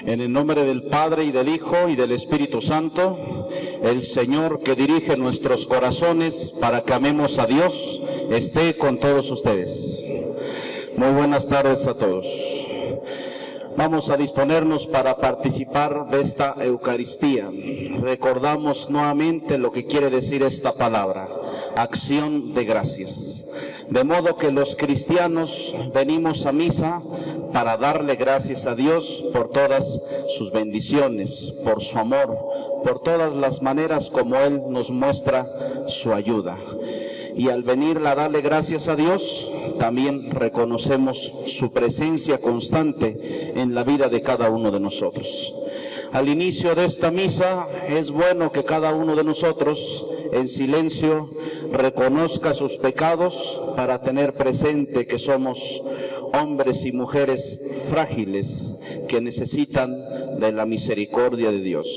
En el nombre del Padre, y del Hijo, y del Espíritu Santo, el Señor que dirige nuestros corazones para que amemos a Dios, esté con todos ustedes. Muy buenas tardes a todos. Vamos a disponernos para participar de esta Eucaristía. Recordamos nuevamente lo que quiere decir esta palabra: acción de gracias. De modo que los cristianos venimos a misa para darle gracias a Dios por todas sus bendiciones, por su amor, por todas las maneras como Él nos muestra su ayuda. Y al venir a darle gracias a Dios, también reconocemos su presencia constante en la vida de cada uno de nosotros. Al inicio de esta misa es bueno que cada uno de nosotros, en silencio, reconozca sus pecados para tener presente que somos hombres y mujeres frágiles que necesitan de la misericordia de Dios.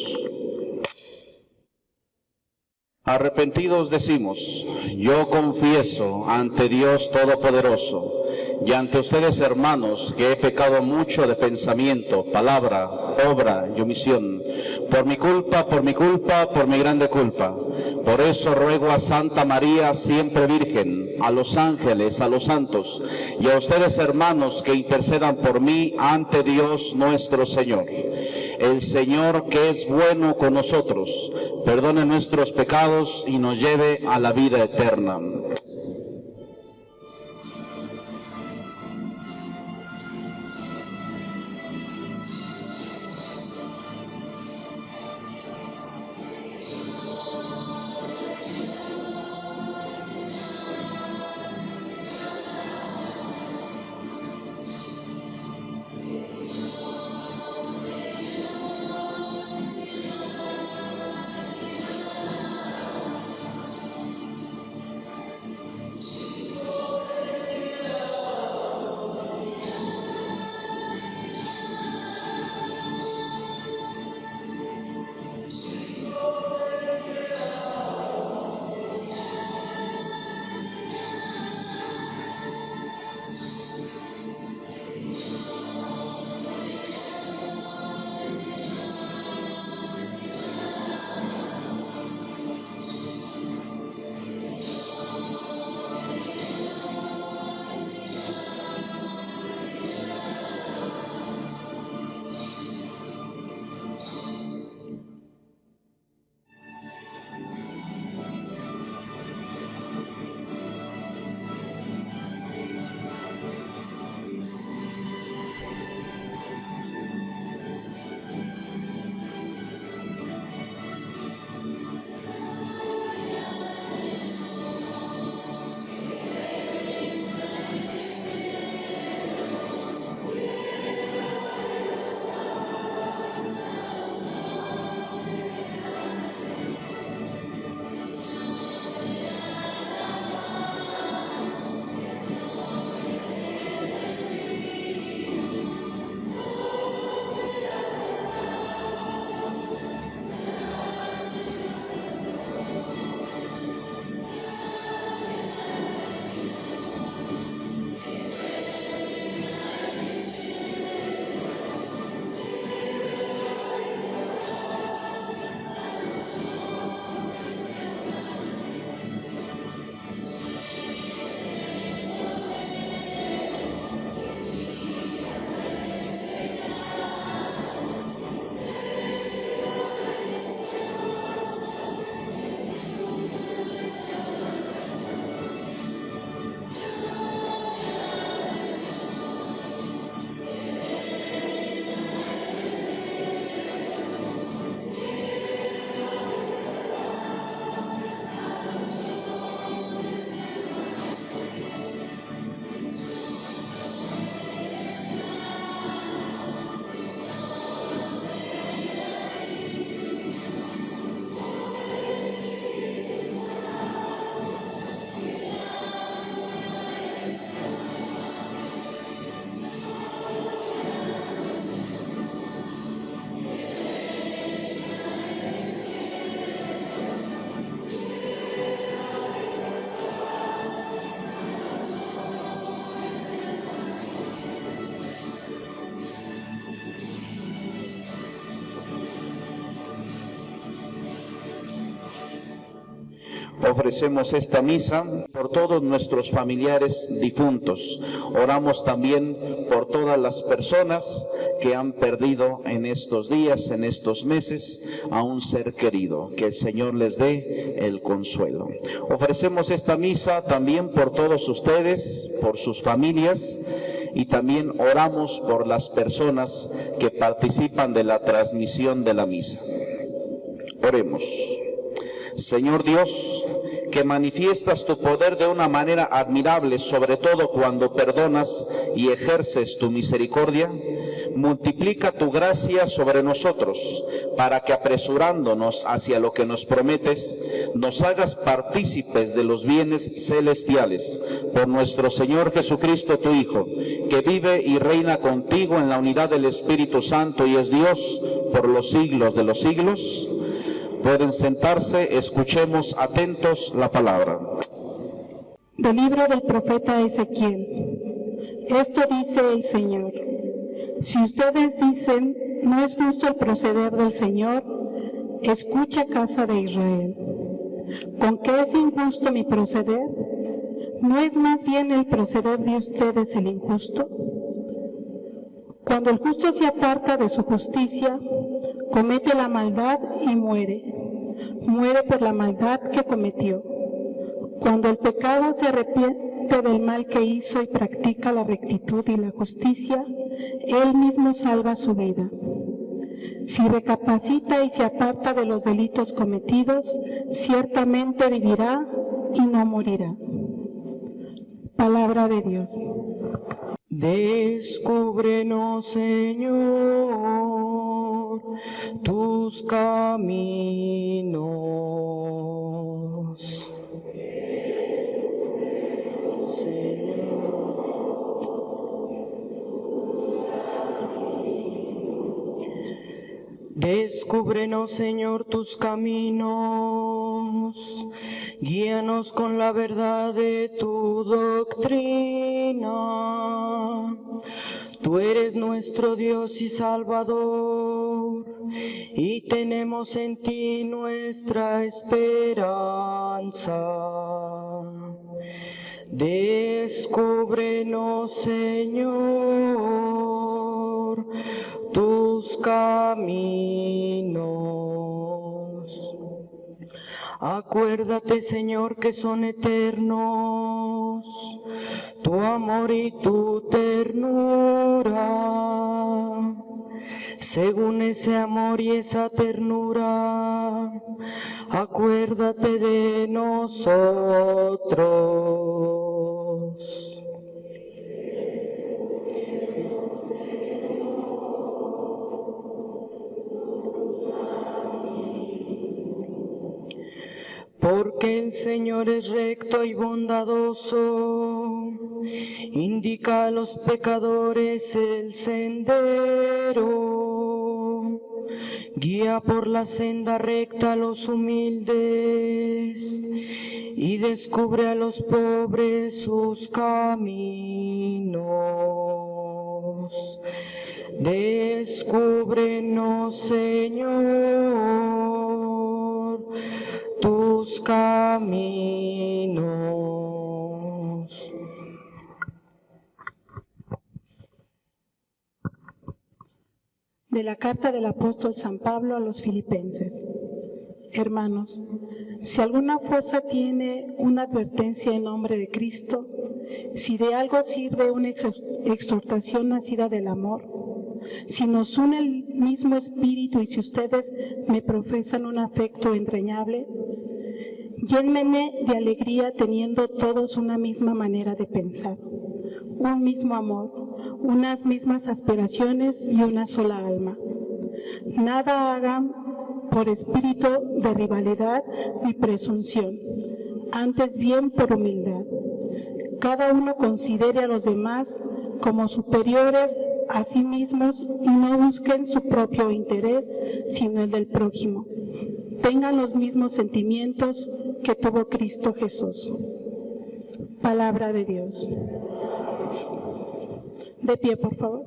Arrepentidos decimos: yo confieso ante Dios Todopoderoso y ante ustedes, hermanos, que he pecado mucho de pensamiento, palabra, obra y omisión, por mi culpa, por mi grande culpa. Por eso ruego a Santa María, siempre Virgen, a los ángeles, a los santos, y a ustedes, hermanos, que intercedan por mí ante Dios nuestro Señor. El Señor, que es bueno con nosotros, perdone nuestros pecados y nos lleve a la vida eterna. Ofrecemos esta misa por todos nuestros familiares difuntos. Oramos también por todas las personas que han perdido en estos días, en estos meses, a un ser querido. Que el Señor les dé el consuelo. Ofrecemos esta misa también por todos ustedes, por sus familias, y también oramos por las personas que participan de la transmisión de la misa. Oremos. Señor Dios, que manifiestas tu poder de una manera admirable, sobre todo cuando perdonas y ejerces tu misericordia, multiplica tu gracia sobre nosotros, para que apresurándonos hacia lo que nos prometes, nos hagas partícipes de los bienes celestiales, por nuestro Señor Jesucristo, tu Hijo, que vive y reina contigo en la unidad del Espíritu Santo y es Dios por los siglos de los siglos. Pueden sentarse, escuchemos atentos la palabra. Del libro del profeta Ezequiel. Esto dice el Señor: si ustedes dicen, no es justo el proceder del Señor, escucha, casa de Israel. ¿Con qué es injusto mi proceder? ¿No es más bien el proceder de ustedes el injusto? Cuando el justo se aparta de su justicia, comete la maldad y muere. Muere por la maldad que cometió. Cuando el pecado se arrepiente del mal que hizo y practica la rectitud y la justicia, él mismo salva su vida. Si recapacita y se aparta de los delitos cometidos, ciertamente vivirá y no morirá. Palabra de Dios. Descúbrenos, Señor, tus caminos. Descúbrenos, Señor, tus caminos, guíanos con la verdad de tu doctrina. Tú eres nuestro Dios y Salvador, y tenemos en ti nuestra esperanza. Descúbrenos, Señor, tus caminos. Acuérdate, Señor, que son eternos tu amor y tu ternura. Según ese amor y esa ternura, acuérdate de nosotros. Porque el Señor es recto y bondadoso, indica a los pecadores el sendero, guía por la senda recta a los humildes y descubre a los pobres sus caminos. Descúbrenos, Señor, tus caminos. De la carta del apóstol San Pablo a los Filipenses. Hermanos, si alguna fuerza tiene una advertencia en nombre de Cristo, si de algo sirve una exhortación nacida del amor, si nos une el mismo espíritu y si ustedes me profesan un afecto entrañable, llénenme de alegría teniendo todos una misma manera de pensar, un mismo amor, unas mismas aspiraciones y una sola alma. Nada hagan por espíritu de rivalidad ni presunción, antes bien por humildad. Cada uno considere a los demás como superiores a sí mismos y no busquen su propio interés, sino el del prójimo. Tengan los mismos sentimientos que tuvo Cristo Jesús. Palabra de Dios. De pie, por favor.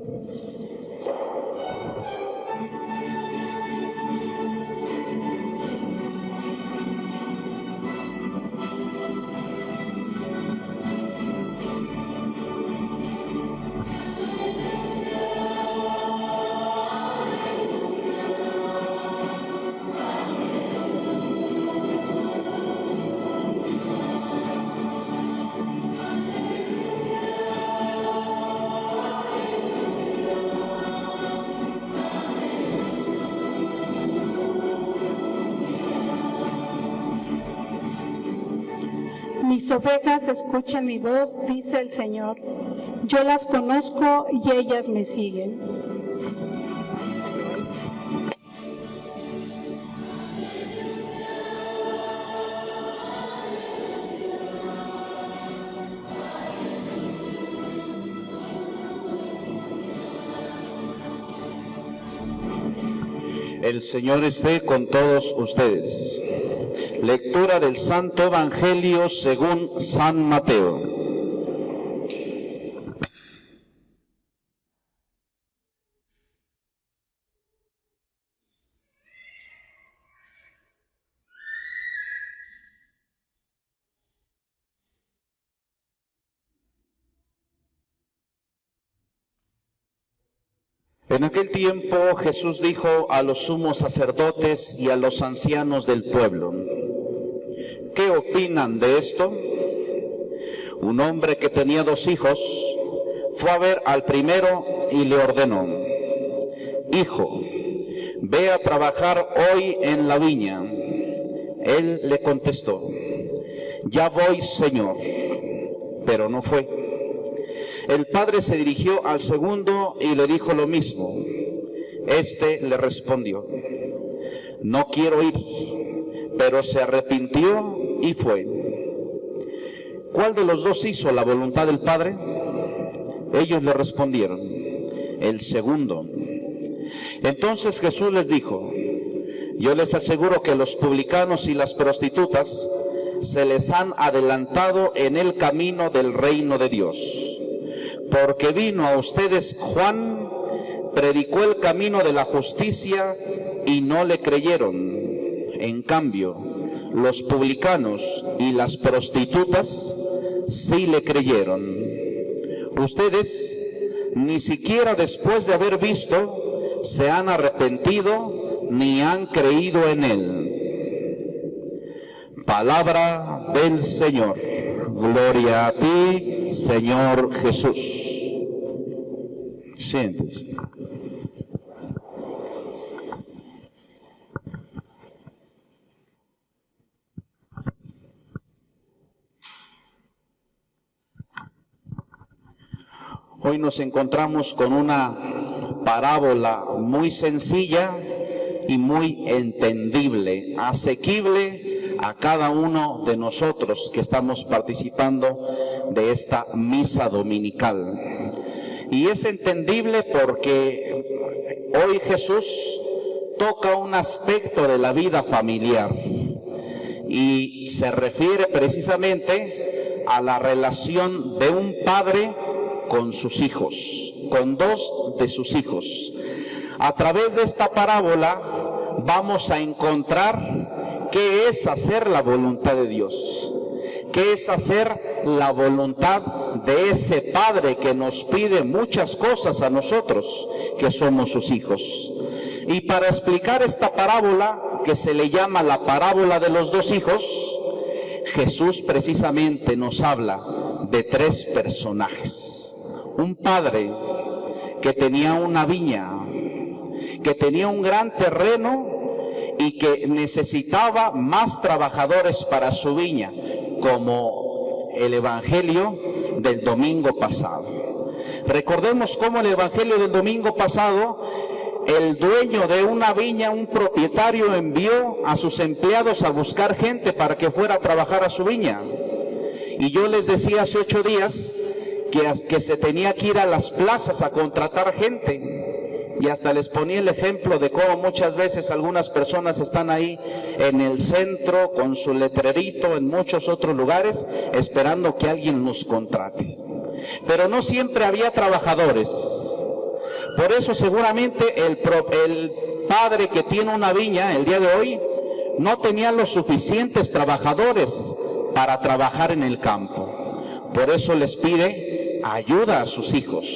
Mis ovejas escuchan mi voz, dice el Señor. Yo las conozco y ellas me siguen. El Señor esté con todos ustedes. Lectura del Santo Evangelio según San Mateo. En aquel tiempo Jesús dijo a los sumos sacerdotes y a los ancianos del pueblo: ¿qué opinan de esto? Un hombre que tenía 2 hijos fue a ver al primero y le ordenó: Hijo, ve a trabajar hoy en la viña. Él le contestó: Ya voy, Señor. Pero no fue. El padre se dirigió al segundo y le dijo lo mismo. Este le respondió: No quiero ir. Pero se arrepintió y fue. ¿Cuál de los 2 hizo la voluntad del Padre? Ellos le respondieron: el segundo. Entonces Jesús les dijo: Yo les aseguro que los publicanos y las prostitutas se les han adelantado en el camino del reino de Dios. Porque vino a ustedes Juan, predicó el camino de la justicia y no le creyeron. En cambio, los publicanos y las prostitutas sí le creyeron. Ustedes, ni siquiera después de haber visto, se han arrepentido ni han creído en él. Palabra del Señor. Gloria a ti, Señor Jesús. Siéntese. Hoy nos encontramos con una parábola muy sencilla y muy entendible, asequible a cada uno de nosotros que estamos participando de esta misa dominical. Y es entendible porque hoy Jesús toca un aspecto de la vida familiar y se refiere precisamente a la relación de un padre con sus hijos, con 2 de sus hijos. A través de esta parábola vamos a encontrar qué es hacer la voluntad de Dios, qué es hacer la voluntad de ese Padre que nos pide muchas cosas a nosotros, que somos sus hijos. Y para explicar esta parábola, que se le llama la parábola de los 2 hijos, Jesús precisamente nos habla de 3 personajes. Un padre que tenía una viña, que tenía un gran terreno y que necesitaba más trabajadores para su viña, como el Evangelio del domingo pasado. Recordemos cómo el Evangelio del domingo pasado, el dueño de una viña, un propietario, envió a sus empleados a buscar gente para que fuera a trabajar a su viña. Y yo les decía hace 8 días que se tenía que ir a las plazas a contratar gente. Y hasta les ponía el ejemplo de cómo muchas veces algunas personas están ahí en el centro con su letrerito, en muchos otros lugares, esperando que alguien los contrate. Pero no siempre había trabajadores. Por eso seguramente el padre que tiene una viña el día de hoy no tenía los suficientes trabajadores para trabajar en el campo. Por eso les pide ayuda a sus hijos.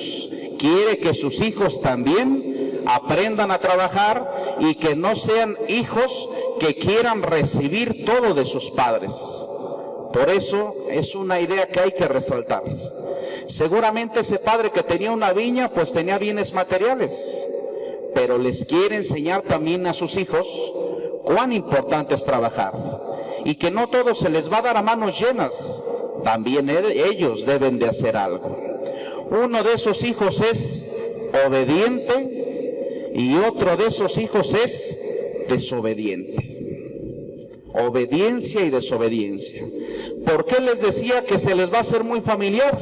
Quiere que sus hijos también aprendan a trabajar y que no sean hijos que quieran recibir todo de sus padres. Por eso es una idea que hay que resaltar. Seguramente ese padre que tenía una viña, pues tenía bienes materiales, pero les quiere enseñar también a sus hijos cuán importante es trabajar y que no todo se les va a dar a manos llenas, también ellos deben de hacer algo. Uno de esos hijos es obediente y otro de esos hijos es desobediente. Obediencia y desobediencia. ¿Por qué les decía que se les va a hacer muy familiar?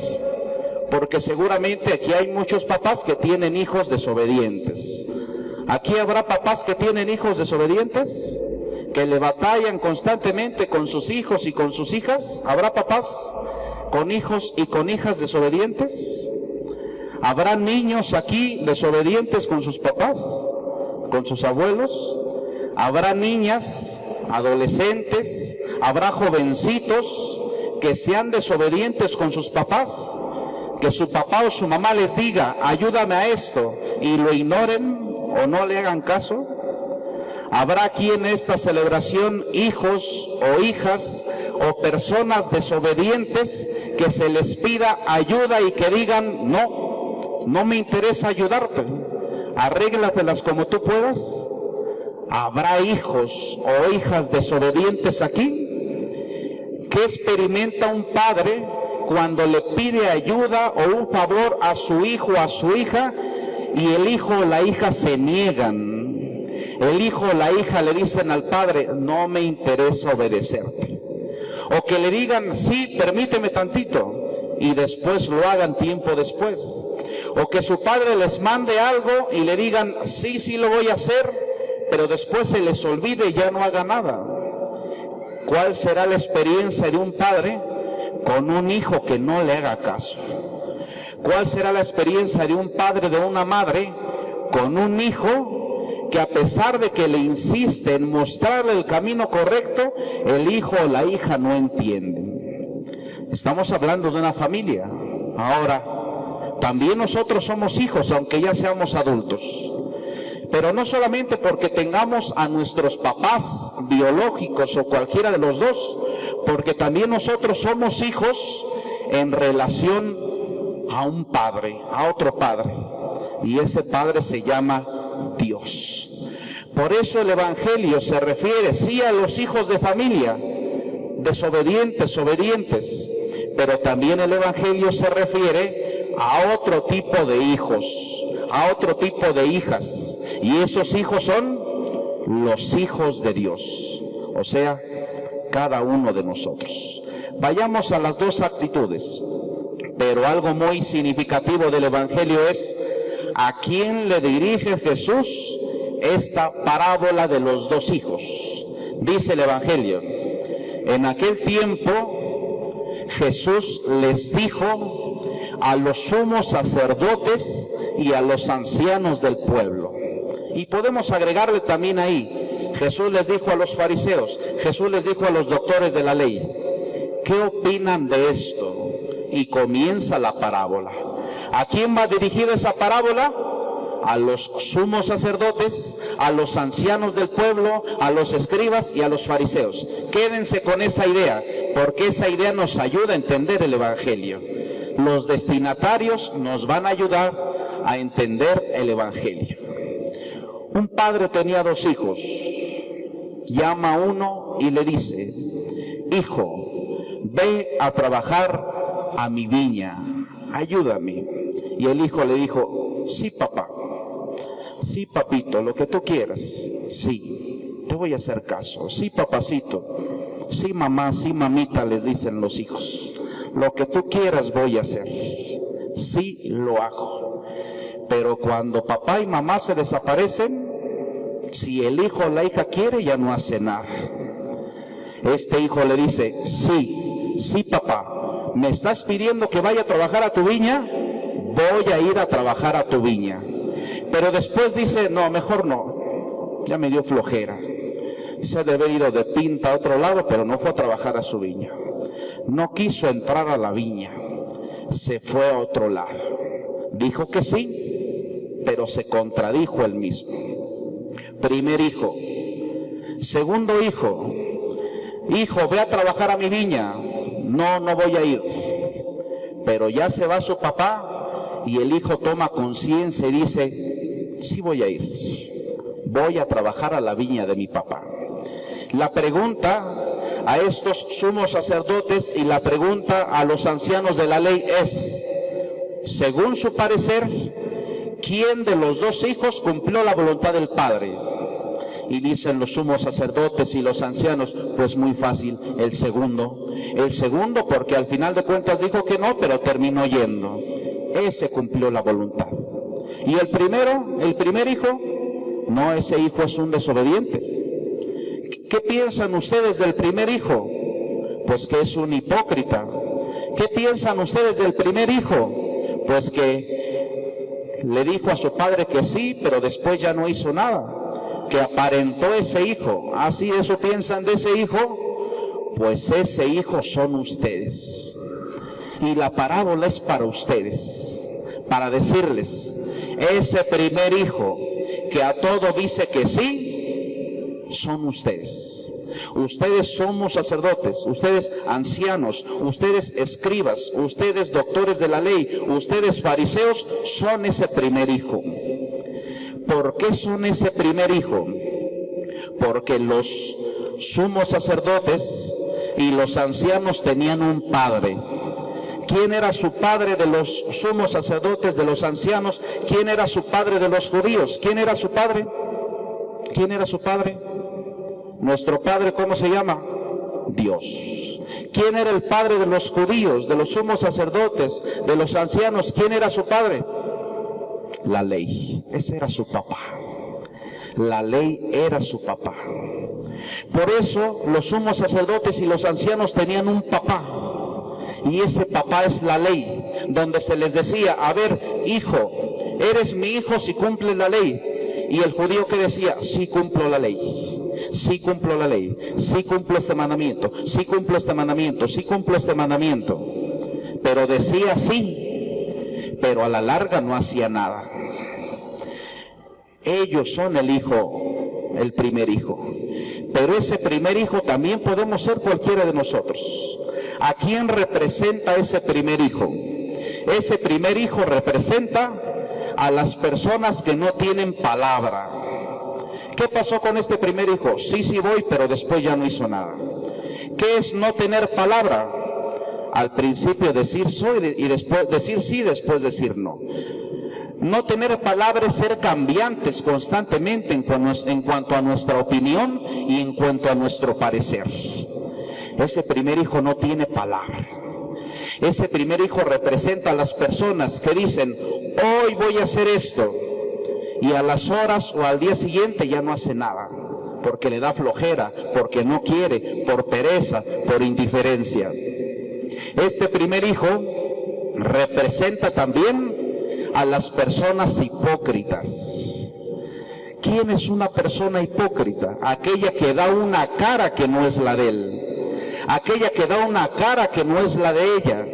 Porque seguramente aquí hay muchos papás que tienen hijos desobedientes. ¿Aquí habrá papás que tienen hijos desobedientes? ¿Que le batallan constantemente con sus hijos y con sus hijas? ¿Habrá papás con hijos y con hijas desobedientes? ¿Habrá niños aquí desobedientes con sus papás, con sus abuelos? ¿Habrá niñas, adolescentes, habrá jovencitos que sean desobedientes con sus papás? Que su papá o su mamá les diga, ayúdame a esto, y lo ignoren o no le hagan caso. ¿Habrá aquí en esta celebración hijos o hijas o personas desobedientes que se les pida ayuda y que digan, no me interesa ayudarte, arréglatelas como tú puedas? ¿Habrá hijos o hijas desobedientes aquí? ¿Qué experimenta un padre cuando le pide ayuda o un favor a su hijo o a su hija y el hijo o la hija se niegan? El hijo o la hija le dicen al padre, no me interesa obedecerte. O que le digan, sí, permíteme tantito, y después lo hagan tiempo después. O que su padre les mande algo y le digan, sí lo voy a hacer, pero después se les olvide y ya no haga nada. ¿Cuál será la experiencia de un padre con un hijo que no le haga caso? ¿Cuál será la experiencia de un padre, de una madre, con un hijo que a pesar de que le insiste en mostrarle el camino correcto, el hijo o la hija no entiende? Estamos hablando de una familia. Ahora, también nosotros somos hijos, aunque ya seamos adultos. Pero no solamente porque tengamos a nuestros papás biológicos o cualquiera de los dos, porque también nosotros somos hijos en relación a un padre, a otro padre. Y ese padre se llama Dios. Por eso el Evangelio se refiere sí a los hijos de familia, desobedientes, obedientes, pero también el Evangelio se refiere a otro tipo de hijos, a otro tipo de hijas, y esos hijos son los hijos de Dios, o sea, cada uno de nosotros. Vayamos a las dos actitudes, pero algo muy significativo del Evangelio es a quién le dirige Jesús esta parábola de los dos hijos. Dice el Evangelio, en aquel tiempo Jesús les dijo a los sumos sacerdotes y a los ancianos del pueblo. Y podemos agregarle también ahí, Jesús les dijo a los fariseos, Jesús les dijo a los doctores de la ley, ¿qué opinan de esto? Y comienza la parábola. ¿A quién va dirigida esa parábola? A los sumos sacerdotes, a los ancianos del pueblo, a los escribas y a los fariseos. Quédense con esa idea, porque esa idea nos ayuda a entender el Evangelio. Los destinatarios nos van a ayudar a entender el Evangelio. Un padre tenía dos hijos. Llama a uno y le dice, hijo, ve a trabajar a mi viña, ayúdame. Y el hijo le dijo, sí papá, sí papito, lo que tú quieras, sí, te voy a hacer caso, sí papacito, sí mamá, sí mamita, les dicen los hijos, lo que tú quieras voy a hacer, sí lo hago. Pero cuando papá y mamá se desaparecen, si el hijo o la hija quiere, ya no hace nada. Este hijo le dice, sí papá, ¿me estás pidiendo que vaya a trabajar a tu viña? Voy a ir a trabajar a tu viña. Pero después dice, no, mejor no, ya me dio flojera. Se debe haber ido de pinta a otro lado, pero no fue a trabajar a su viña. No quiso entrar a la viña, se fue a otro lado. Dijo que sí, pero se contradijo él mismo. Primer hijo. Segundo hijo, hijo, ve a trabajar a mi viña. No voy a ir. Pero ya se va su papá y el hijo toma conciencia y dice, sí voy a ir. Voy a trabajar a la viña de mi papá. La pregunta, a estos sumos sacerdotes y la pregunta a los ancianos de la ley es, según su parecer, ¿quién de los dos hijos cumplió la voluntad del Padre? Y dicen los sumos sacerdotes y los ancianos, pues muy fácil, el segundo. El segundo porque al final de cuentas dijo que no, pero terminó yendo. Ese cumplió la voluntad. Y el primer hijo, no, ese hijo es un desobediente. ¿Qué piensan ustedes del primer hijo? Pues que es un hipócrita. ¿Qué piensan ustedes del primer hijo? Pues que le dijo a su padre que sí, pero después ya no hizo nada. Que aparentó ese hijo. ¿Así eso piensan de ese hijo? Pues ese hijo son ustedes. Y la parábola es para ustedes, para decirles, ese primer hijo que a todo dice que sí, son ustedes. Ustedes somos sacerdotes, ustedes ancianos, ustedes escribas, ustedes doctores de la ley, ustedes fariseos, son ese primer hijo. ¿Por qué son ese primer hijo? Porque los sumos sacerdotes y los ancianos tenían un padre. ¿Quién era su padre de los sumos sacerdotes, de los ancianos? ¿Quién era su padre de los judíos? ¿Quién era su padre? ¿Quién era su padre? Nuestro padre, ¿cómo se llama? Dios. ¿Quién era el padre de los judíos, de los sumos sacerdotes, de los ancianos? ¿Quién era su padre? La ley. Ese era su papá. La ley era su papá. Por eso los sumos sacerdotes y los ancianos tenían un papá. Y ese papá es la ley, donde se les decía, a ver, hijo, eres mi hijo si cumples la ley. Y el judío que decía, sí cumplo la ley. Sí cumplo la ley, sí cumplo este mandamiento, sí cumplo este mandamiento, sí cumplo este mandamiento. Pero decía sí, pero a la larga no hacía nada. Ellos son el hijo, el primer hijo. Pero ese primer hijo también podemos ser cualquiera de nosotros. ¿A quién representa ese primer hijo? Ese primer hijo representa a las personas que no tienen palabra. ¿Qué pasó con este primer hijo? Sí voy, pero después ya no hizo nada. ¿Qué es no tener palabra? Al principio decir soy y después decir sí, después decir no. No tener palabra es ser cambiantes constantemente en cuanto a nuestra opinión y en cuanto a nuestro parecer. Ese primer hijo no tiene palabra. Ese primer hijo representa a las personas que dicen, hoy voy a hacer esto. Y a las horas o al día siguiente ya no hace nada, porque le da flojera, porque no quiere, por pereza, por indiferencia. Este primer hijo representa también a las personas hipócritas. ¿Quién es una persona hipócrita? Aquella que da una cara que no es la de él. Aquella que da una cara que no es la de ella.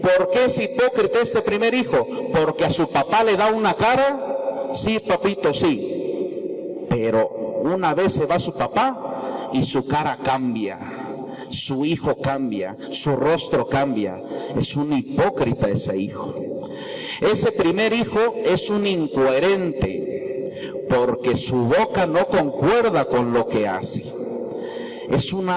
¿Por qué es hipócrita este primer hijo? Porque a su papá le da una cara. Sí, papito, sí. Pero una vez se va su papá y su cara cambia. Su hijo cambia, su rostro cambia. Es un hipócrita ese hijo. Ese primer hijo es un incoherente, porque su boca no concuerda con lo que hace. Es un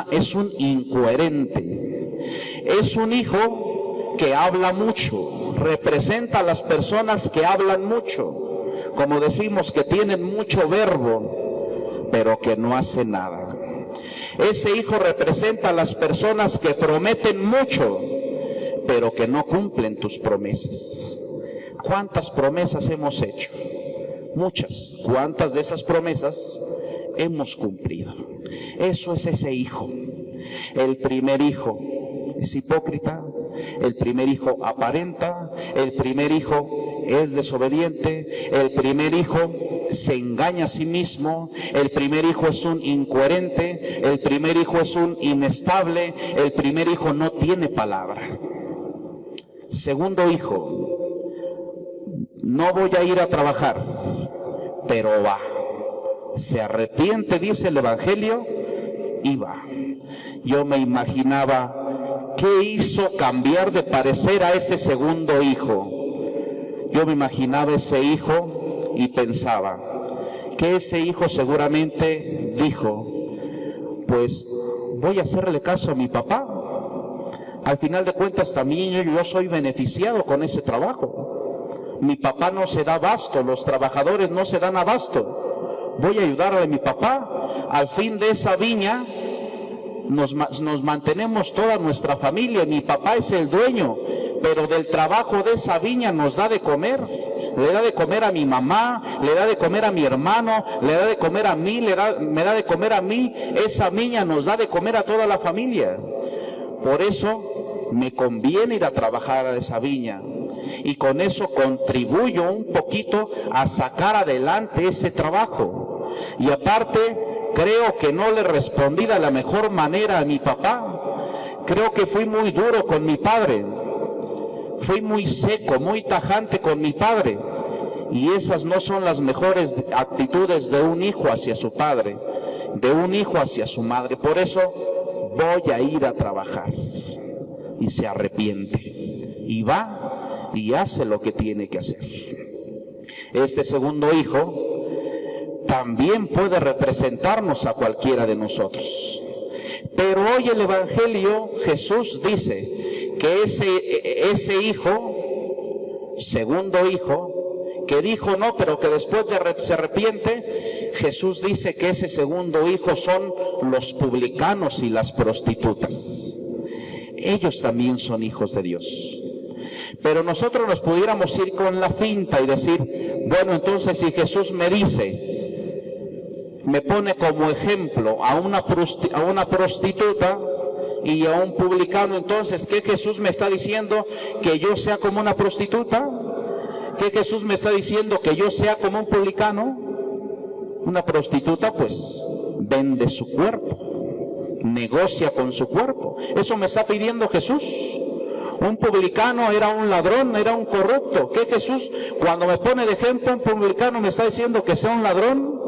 incoherente. Es un hijo que habla mucho, representa a las personas que hablan mucho. Como decimos, que tienen mucho verbo, pero que no hacen nada. Ese hijo representa a las personas que prometen mucho, pero que no cumplen tus promesas. ¿Cuántas promesas hemos hecho? Muchas. ¿Cuántas de esas promesas hemos cumplido? Eso es ese hijo. El primer hijo es hipócrita, el primer hijo aparenta, el primer hijo es desobediente, el primer hijo se engaña a sí mismo, el primer hijo es un incoherente, el primer hijo es un inestable, el primer hijo no tiene palabra. Segundo hijo, no voy a ir a trabajar, pero va. Se arrepiente, dice el Evangelio, y va. Yo me imaginaba, ¿qué hizo cambiar de parecer a ese segundo hijo? Yo me imaginaba ese hijo y pensaba que ese hijo seguramente dijo, pues voy a hacerle caso a mi papá. Al final de cuentas también yo soy beneficiado con ese trabajo. Mi papá no se da abasto, los trabajadores no se dan abasto. Voy a ayudarle a mi papá. Al fin de esa viña nos mantenemos toda nuestra familia. Mi papá es el dueño, pero del trabajo de esa viña nos da de comer. Le da de comer a mi mamá, le da de comer a mi hermano, le da de comer a mí, me da de comer a mí. Esa viña nos da de comer a toda la familia. Por eso me conviene ir a trabajar a esa viña. Y con eso contribuyo un poquito a sacar adelante ese trabajo. Y aparte, creo que no le respondí de la mejor manera a mi papá. Creo que fui muy duro con mi padre. Fui muy seco, muy tajante con mi padre. Y esas no son las mejores actitudes de un hijo hacia su padre, de un hijo hacia su madre. Por eso voy a ir a trabajar. Y se arrepiente. Y va y hace lo que tiene que hacer. Este segundo hijo también puede representarnos a cualquiera de nosotros. Pero hoy el Evangelio, Jesús dice que ese hijo, segundo hijo, que dijo no, pero que después se arrepiente, Jesús dice que ese segundo hijo son los publicanos y las prostitutas. Ellos también son hijos de Dios. Pero nosotros nos pudiéramos ir con la finta y decir, bueno, entonces si Jesús me dice, me pone como ejemplo a una prostituta y a un publicano, entonces, ¿qué Jesús me está diciendo? ¿Que yo sea como una prostituta? ¿Qué Jesús me está diciendo? ¿Que yo sea como un publicano? Una prostituta, pues, vende su cuerpo, negocia con su cuerpo. Eso me está pidiendo Jesús. Un publicano era un ladrón, era un corrupto. ¿Qué Jesús, cuando me pone de ejemplo un publicano, me está diciendo que sea un ladrón?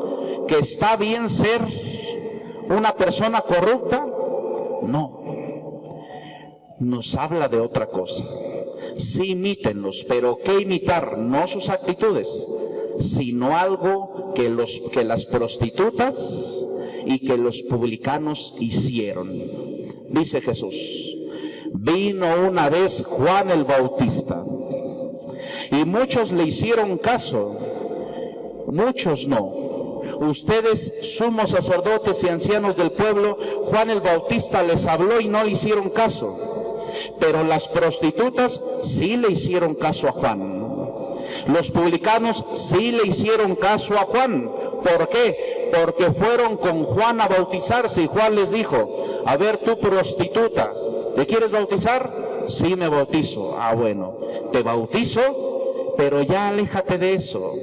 ¿Que está bien ser una persona corrupta? No. Nos habla de otra cosa. Sí, imítenlos, pero ¿qué imitar? No sus actitudes, sino algo que las prostitutas y que los publicanos hicieron. Dice Jesús, vino una vez Juan el Bautista, y muchos le hicieron caso, muchos no. Ustedes, sumos sacerdotes y ancianos del pueblo, Juan el Bautista les habló y no le hicieron caso. Pero las prostitutas sí le hicieron caso a Juan. Los publicanos sí le hicieron caso a Juan. ¿Por qué? Porque fueron con Juan a bautizarse y Juan les dijo, a ver tú prostituta, ¿te quieres bautizar? Sí, me bautizo. Ah, bueno, te bautizo, pero ya aléjate de eso.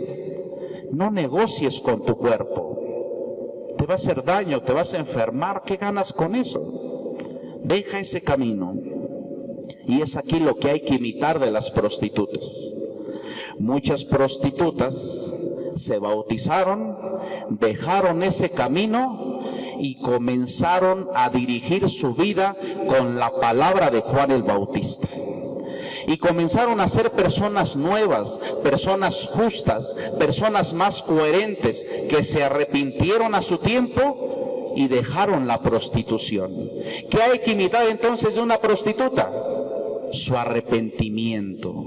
No negocies con tu cuerpo. Te va a hacer daño, te vas a enfermar. ¿Qué ganas con eso? Deja ese camino. Y es aquí lo que hay que imitar de las prostitutas. Muchas prostitutas se bautizaron, dejaron ese camino y comenzaron a dirigir su vida con la palabra de Juan el Bautista. Y comenzaron a ser personas nuevas, personas justas, personas más coherentes, que se arrepintieron a su tiempo y dejaron la prostitución. ¿Qué hay que imitar entonces de una prostituta? Su arrepentimiento,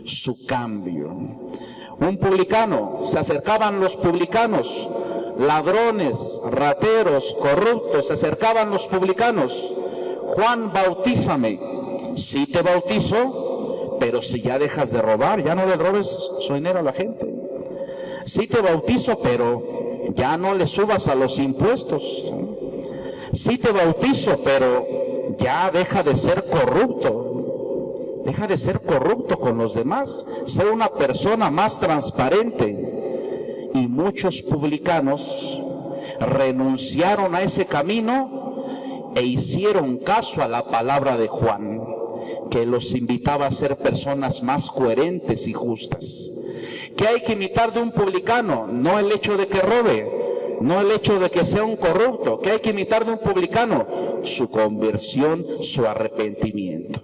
su cambio. Un publicano, se acercaban los publicanos, ladrones, rateros, corruptos, se acercaban los publicanos. Juan, bautízame. Sí te bautizo, pero si ya dejas de robar, ya no le robes su dinero a la gente. Sí te bautizo, pero ya no le subas a los impuestos. Sí te bautizo, pero ya deja de ser corrupto. Deja de ser corrupto con los demás. Sé una persona más transparente. Y muchos publicanos renunciaron a ese camino e hicieron caso a la palabra de Juan, que los invitaba a ser personas más coherentes y justas. ¿Qué hay que imitar de un publicano? No el hecho de que robe, no el hecho de que sea un corrupto. ¿Qué hay que imitar de un publicano? Su conversión, su arrepentimiento.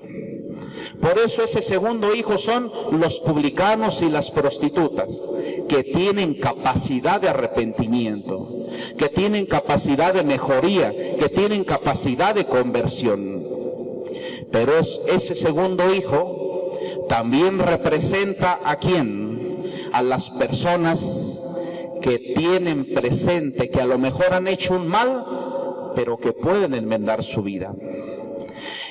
Por eso ese segundo hijo son los publicanos y las prostitutas, que tienen capacidad de arrepentimiento. que tienen capacidad de mejoría, que tienen capacidad de conversión. Pero ese segundo hijo también representa ¿a quién? A las personas que tienen presente que a lo mejor han hecho un mal, pero que pueden enmendar su vida.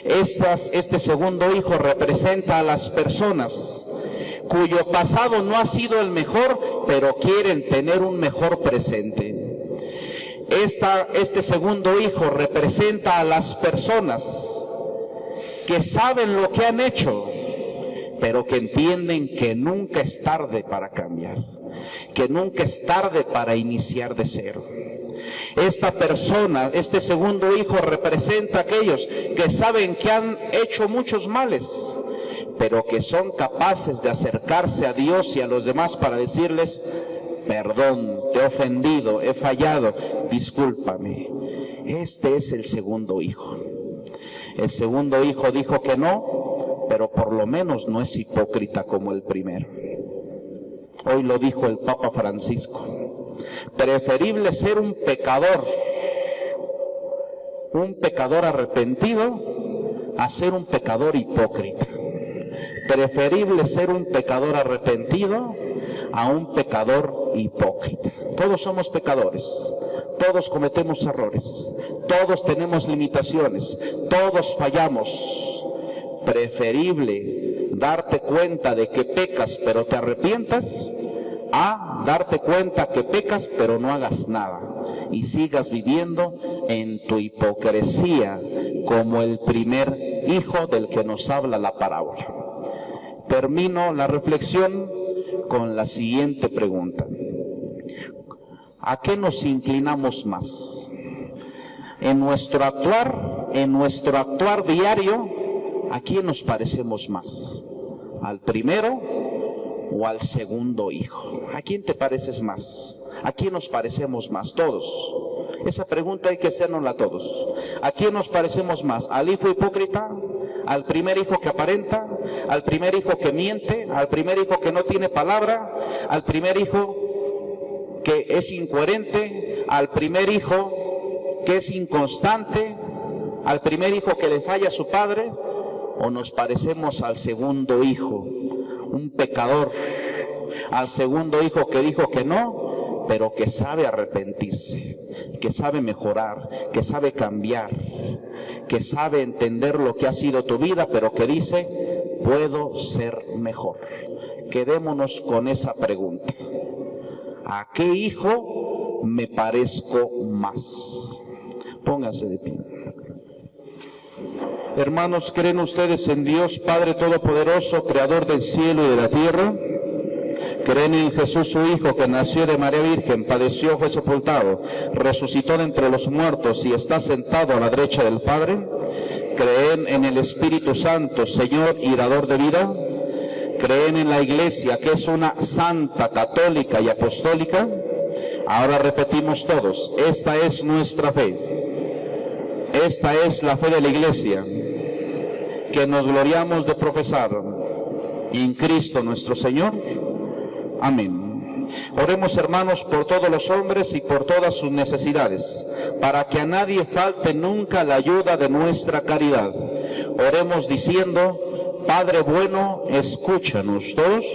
Este segundo hijo representa a las personas cuyo pasado no ha sido el mejor, pero quieren tener un mejor presente. Este segundo hijo representa a las personas que saben lo que han hecho, pero que entienden que nunca es tarde para cambiar, que nunca es tarde para iniciar de cero. Esta persona, este segundo hijo, representa a aquellos que saben que han hecho muchos males, pero que son capaces de acercarse a Dios y a los demás para decirles: perdón, te he ofendido, he fallado, discúlpame. Este es el segundo hijo. El segundo hijo dijo que no, pero por lo menos no es hipócrita como el primero. Hoy lo dijo el Papa Francisco: preferible ser un pecador arrepentido, a ser un pecador hipócrita. Preferible ser un pecador arrepentido a un pecador hipócrita. Todos somos pecadores, todos cometemos errores, todos tenemos limitaciones, todos fallamos. Preferible darte cuenta de que pecas pero te arrepientas, a darte cuenta que pecas pero no hagas nada y sigas viviendo en tu hipocresía como el primer hijo del que nos habla la parábola. Termino la reflexión con la siguiente pregunta: ¿a qué nos inclinamos más? En nuestro actuar diario, ¿a quién nos parecemos más? ¿Al primero o al segundo hijo? ¿A quién te pareces más? ¿A quién nos parecemos más? Todos. Esa pregunta hay que hacérnosla a todos. ¿A quién nos parecemos más? ¿Al hijo hipócrita? ¿Al primer hijo que aparenta? ¿Al primer hijo que miente? ¿Al primer hijo que no tiene palabra? ¿Al primer hijo que es incoherente? ¿Al primer hijo que es inconstante? ¿Al primer hijo que le falla a su padre? ¿O nos parecemos al segundo hijo, un pecador? Al segundo hijo que dijo que no, pero que sabe arrepentirse, que sabe mejorar, que sabe cambiar, que sabe entender lo que ha sido tu vida, pero que dice: puedo ser mejor. Quedémonos con esa pregunta: ¿a qué hijo me parezco más? Pónganse de pie. Hermanos, ¿creen ustedes en Dios Padre Todopoderoso, Creador del cielo y de la tierra? ¿Creen en Jesús su Hijo, que nació de María Virgen, padeció, fue sepultado, resucitó de entre los muertos y está sentado a la derecha del Padre? ¿Creen en el Espíritu Santo, Señor y dador de vida? ¿Creen en la Iglesia, que es una santa, católica y apostólica? Ahora repetimos todos: esta es nuestra fe. Esta es la fe de la Iglesia, que nos gloriamos de profesar en Cristo nuestro Señor. Amén. Oremos, hermanos, por todos los hombres y por todas sus necesidades, para que a nadie falte nunca la ayuda de nuestra caridad. Oremos diciendo: Padre bueno, escúchanos. Todos.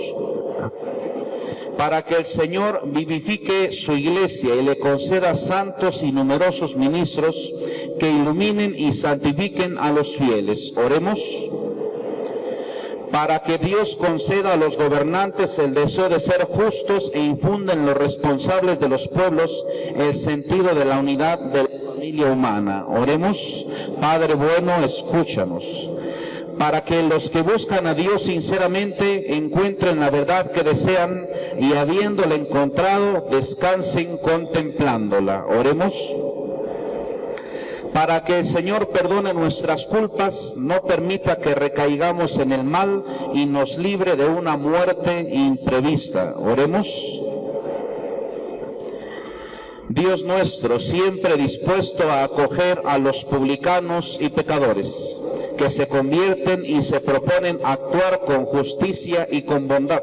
Para que el Señor vivifique su Iglesia y le conceda santos y numerosos ministros que iluminen y santifiquen a los fieles. Oremos. Para que Dios conceda a los gobernantes el deseo de ser justos e infunda en los responsables de los pueblos el sentido de la unidad de la familia humana. Oremos. Padre bueno, escúchanos. Para que los que buscan a Dios sinceramente encuentren la verdad que desean y, habiéndola encontrado, descansen contemplándola. Oremos. Para que el Señor perdone nuestras culpas, no permita que recaigamos en el mal y nos libre de una muerte imprevista. Oremos. Dios nuestro, siempre dispuesto a acoger a los publicanos y pecadores, que se convierten y se proponen actuar con justicia y con bondad,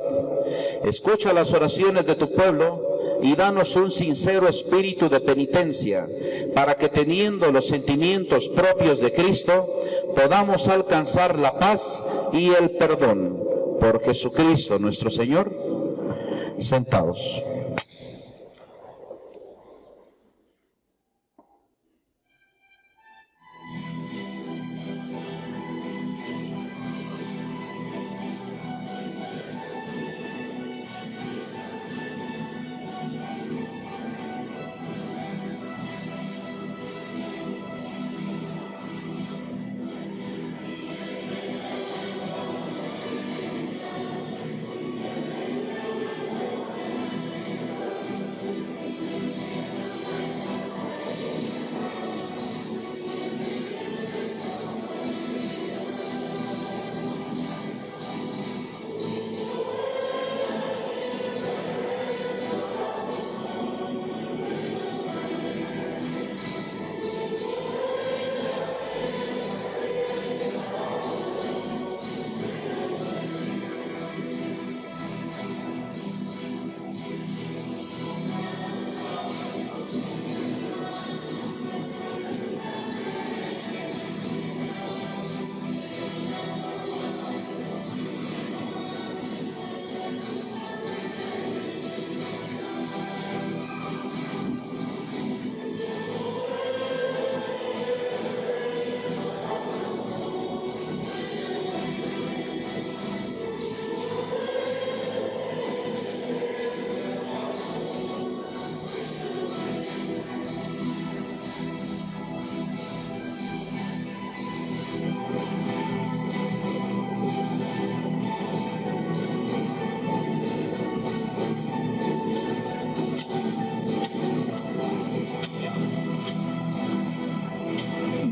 escucha las oraciones de tu pueblo y danos un sincero espíritu de penitencia, para que teniendo los sentimientos propios de Cristo, podamos alcanzar la paz y el perdón. Por Jesucristo nuestro Señor. Sentados.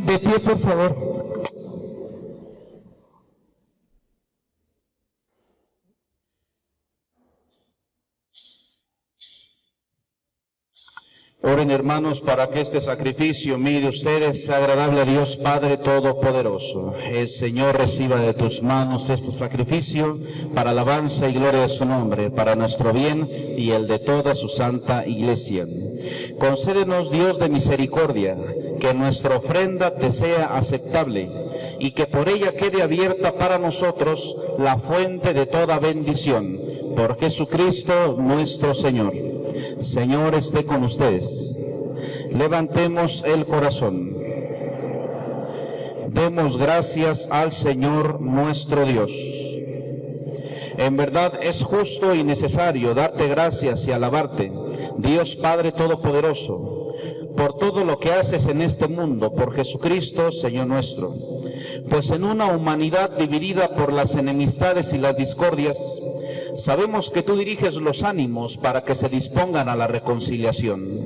De pie, por favor. Oren, hermanos, para que este sacrificio mío de ustedes sea agradable a Dios Padre Todopoderoso. El Señor reciba de tus manos este sacrificio para alabanza y gloria de su nombre, para nuestro bien y el de toda su santa Iglesia. Concédenos, Dios de misericordia, que nuestra ofrenda te sea aceptable y que por ella quede abierta para nosotros la fuente de toda bendición. Por Jesucristo nuestro Señor. Señor esté con ustedes. Levantemos el corazón. Demos gracias al Señor nuestro Dios. En verdad es justo y necesario darte gracias y alabarte, Dios Padre Todopoderoso, por todo lo que haces en este mundo, por Jesucristo, Señor nuestro. Pues en una humanidad dividida por las enemistades y las discordias, sabemos que tú diriges los ánimos para que se dispongan a la reconciliación.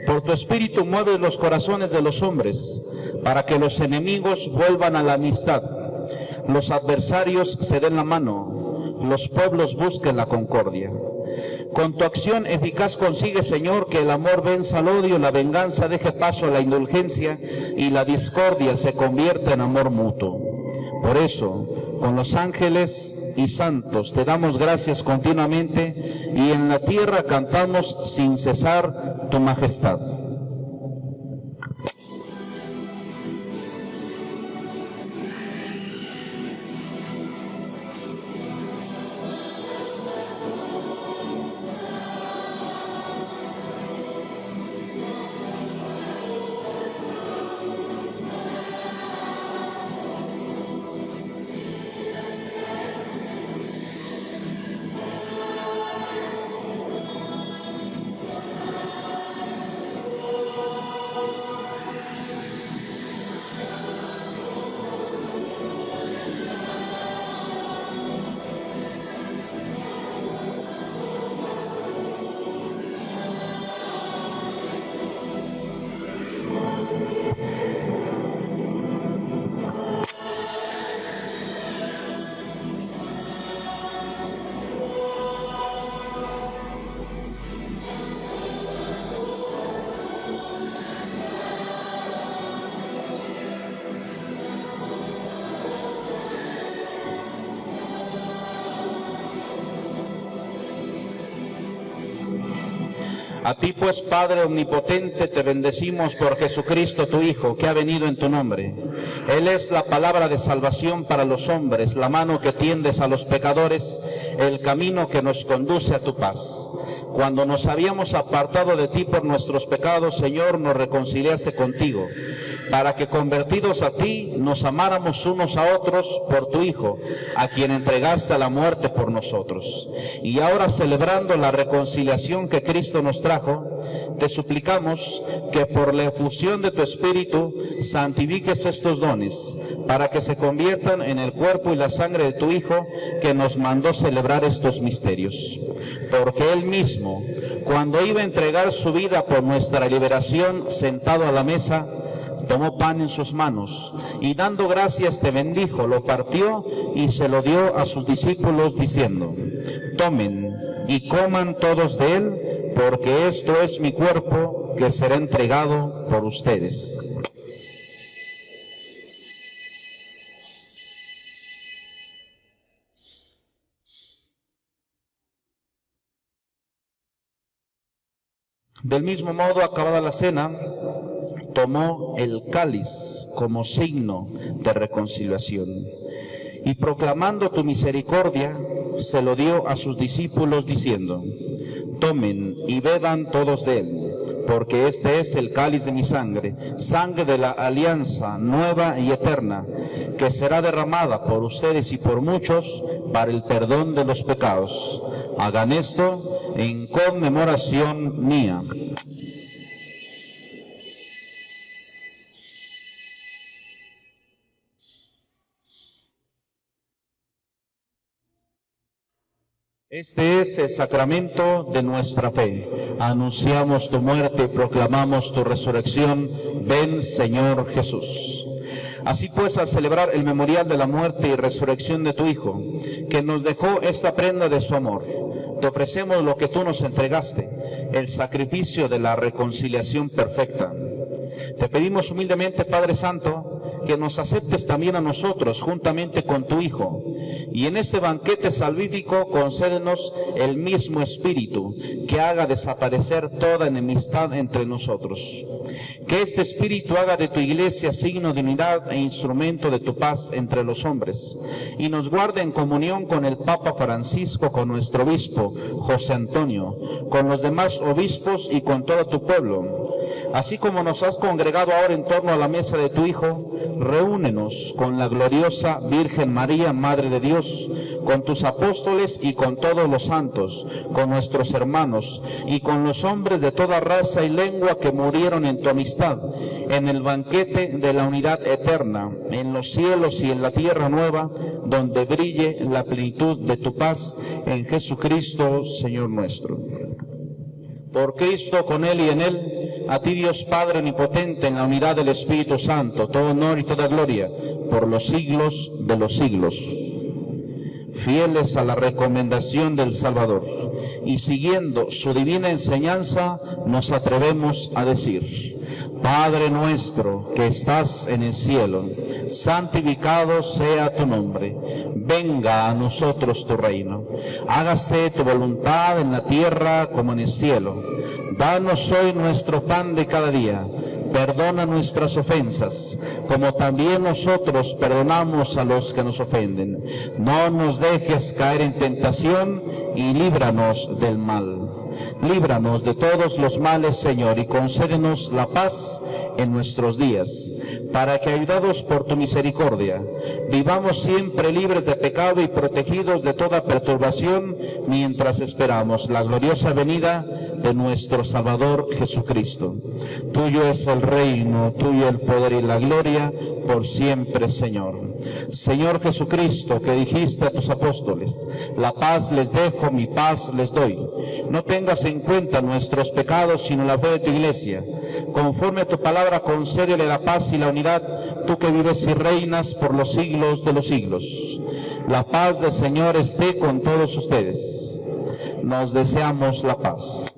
Por tu Espíritu mueves los corazones de los hombres, para que los enemigos vuelvan a la amistad, los adversarios se den la mano, los pueblos busquen la concordia. Con tu acción eficaz consigue, Señor, que el amor venza al odio, la venganza deje paso a la indulgencia y la discordia se convierta en amor mutuo. Por eso, con los ángeles y santos te damos gracias continuamente y en la tierra cantamos sin cesar tu majestad. A ti pues, Padre omnipotente, te bendecimos por Jesucristo tu Hijo, que ha venido en tu nombre. Él es la palabra de salvación para los hombres, la mano que tiendes a los pecadores, el camino que nos conduce a tu paz. Cuando nos habíamos apartado de ti por nuestros pecados, Señor, nos reconciliaste contigo, para que convertidos a ti nos amáramos unos a otros por tu Hijo, a quien entregaste a la muerte por nosotros. Y ahora, celebrando la reconciliación que Cristo nos trajo, te suplicamos que por la efusión de tu Espíritu santifiques estos dones, para que se conviertan en el cuerpo y la sangre de tu Hijo, que nos mandó celebrar estos misterios. Porque Él mismo, cuando iba a entregar su vida por nuestra liberación, sentado a la mesa, tomó pan en sus manos, y dando gracias te bendijo, lo partió y se lo dio a sus discípulos, diciendo: tomen y coman todos de él, porque esto es mi cuerpo, que será entregado por ustedes. Del mismo modo, acabada la cena, tomó el cáliz como signo de reconciliación, y proclamando tu misericordia, se lo dio a sus discípulos, diciendo: tomen y beban todos de él, porque este es el cáliz de mi sangre, sangre de la alianza nueva y eterna, que será derramada por ustedes y por muchos para el perdón de los pecados. Hagan esto en conmemoración mía. Este es el sacramento de nuestra fe. Anunciamos tu muerte y proclamamos tu resurrección. Ven, Señor Jesús. Así pues, al celebrar el memorial de la muerte y resurrección de tu Hijo, que nos dejó esta prenda de su amor, te ofrecemos lo que tú nos entregaste, el sacrificio de la reconciliación perfecta. Te pedimos humildemente, Padre Santo, que nos aceptes también a nosotros juntamente con tu Hijo, y en este banquete salvífico concédenos el mismo Espíritu, que haga desaparecer toda enemistad entre nosotros. Que este Espíritu haga de tu Iglesia signo de unidad e instrumento de tu paz entre los hombres, y nos guarde en comunión con el Papa Francisco, con nuestro obispo José Antonio, con los demás obispos y con todo tu pueblo. Así como nos has congregado ahora en torno a la mesa de tu Hijo, reúnenos con la gloriosa Virgen María, Madre de Dios, con tus apóstoles y con todos los santos, con nuestros hermanos y con los hombres de toda raza y lengua que murieron en tu amistad, en el banquete de la unidad eterna, en los cielos y en la tierra nueva, donde brille la plenitud de tu paz, en Jesucristo, Señor nuestro. Por Cristo, con Él y en Él, a ti Dios Padre omnipotente, en la unidad del Espíritu Santo, todo honor y toda gloria, por los siglos de los siglos. Fieles a la recomendación del Salvador, y siguiendo su divina enseñanza, nos atrevemos a decir: Padre nuestro que estás en el cielo, santificado sea tu nombre. Venga a nosotros tu reino. Hágase tu voluntad en la tierra como en el cielo. Danos hoy nuestro pan de cada día. Perdona nuestras ofensas, como también nosotros perdonamos a los que nos ofenden. No nos dejes caer en tentación y líbranos del mal. Líbranos de todos los males, Señor, y concédenos la paz en nuestros días, para que, ayudados por tu misericordia, vivamos siempre libres de pecado y protegidos de toda perturbación, mientras esperamos la gloriosa venida de nuestro Salvador Jesucristo. Tuyo es el reino, tuyo el poder y la gloria, por siempre, Señor. Señor Jesucristo, que dijiste a tus apóstoles: la paz les dejo, mi paz les doy. No tengas en cuenta nuestros pecados, sino la fe de tu Iglesia. Conforme a tu palabra, concédele la paz y la unidad, tú que vives y reinas por los siglos de los siglos. La paz del Señor esté con todos ustedes. Nos deseamos la paz.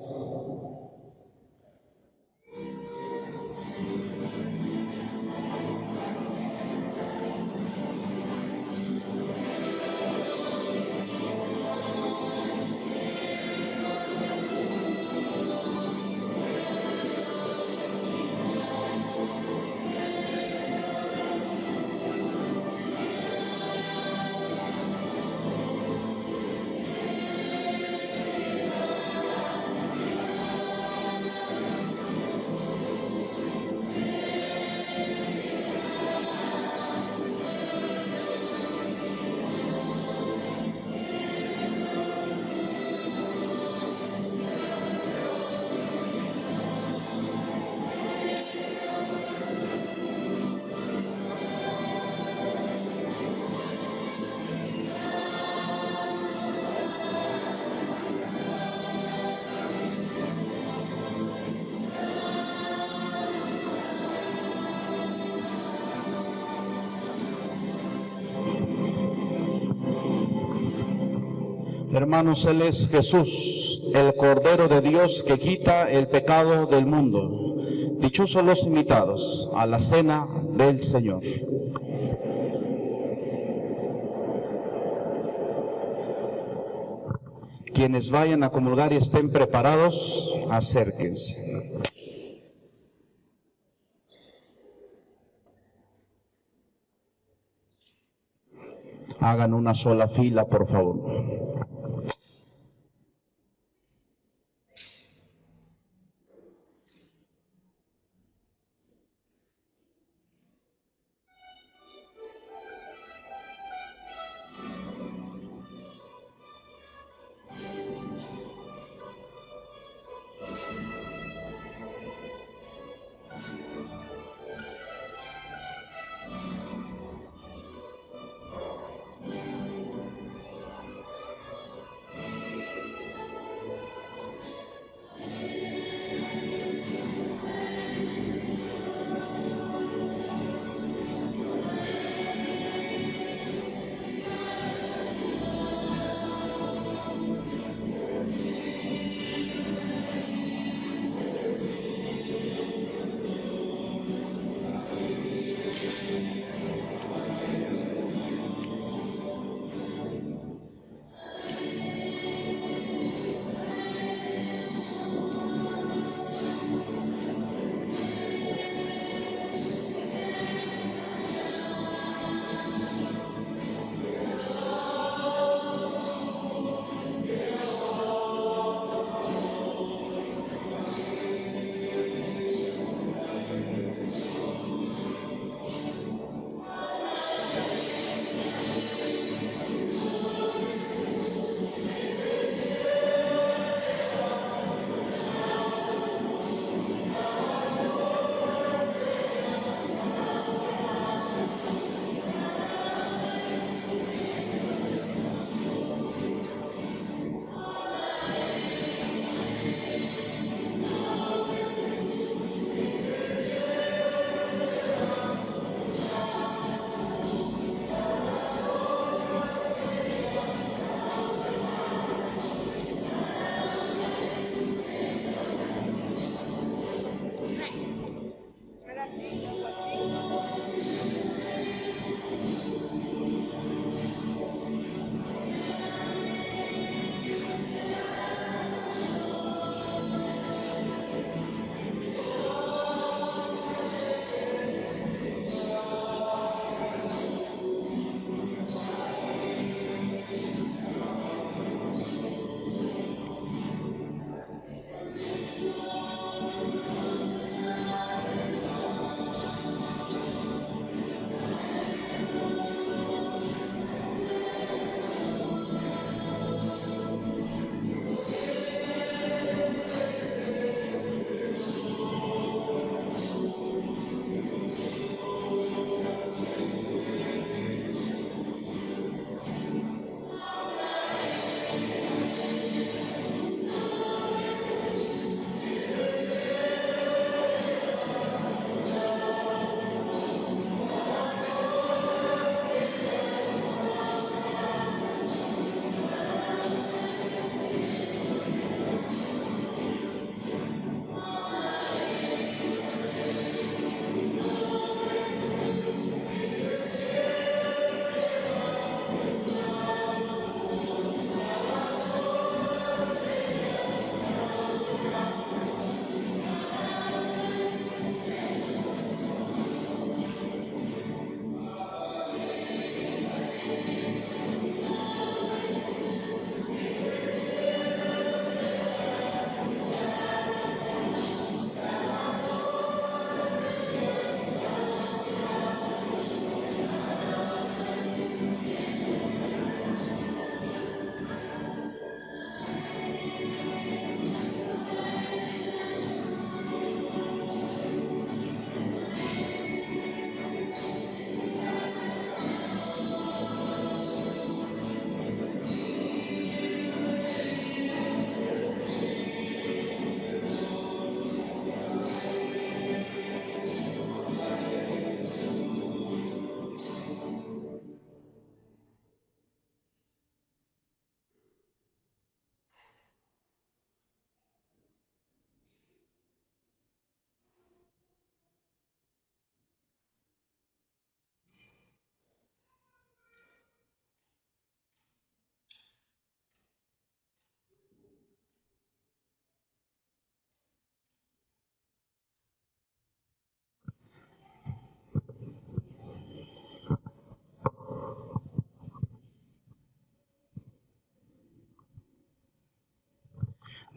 Hermanos, Él es Jesús, el Cordero de Dios que quita el pecado del mundo. Dichosos los invitados a la cena del Señor. Quienes vayan a comulgar y estén preparados, acérquense. Hagan una sola fila, por favor.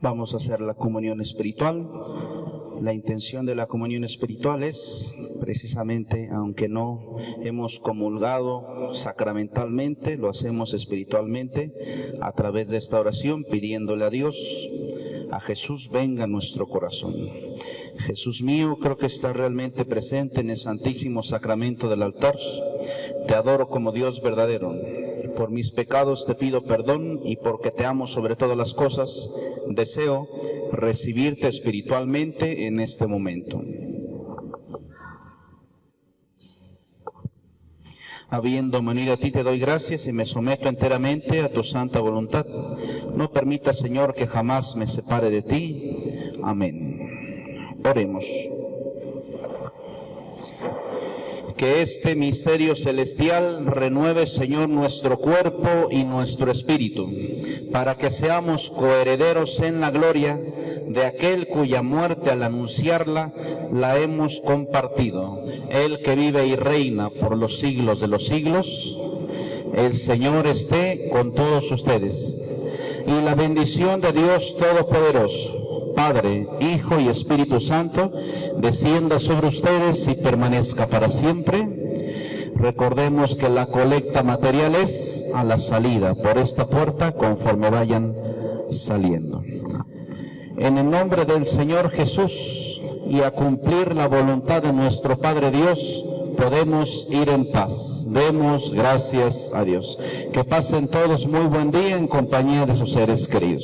Vamos a hacer la comunión espiritual. La intención de la comunión espiritual es precisamente, aunque no hemos comulgado sacramentalmente, lo hacemos espiritualmente a través de esta oración, pidiéndole a Dios, a Jesús, venga a nuestro corazón. Jesús mío, creo que está realmente presente en el santísimo sacramento del altar. Te adoro como Dios verdadero. Por mis pecados te pido perdón y porque te amo sobre todas las cosas, deseo recibirte espiritualmente en este momento. Habiendo venido a ti, te doy gracias y me someto enteramente a tu santa voluntad. No permita, Señor, que jamás me separe de ti. Amén. Oremos. Que este misterio celestial renueve, Señor, nuestro cuerpo y nuestro espíritu, para que seamos coherederos en la gloria de aquel cuya muerte al anunciarla la hemos compartido. Él que vive y reina por los siglos de los siglos, el Señor esté con todos ustedes. Y la bendición de Dios Todopoderoso, Padre, Hijo y Espíritu Santo, descienda sobre ustedes y permanezca para siempre. Recordemos que la colecta material es a la salida por esta puerta conforme vayan saliendo. En el nombre del Señor Jesús y a cumplir la voluntad de nuestro Padre Dios, podemos ir en paz. Demos gracias a Dios. Que pasen todos muy buen día en compañía de sus seres queridos.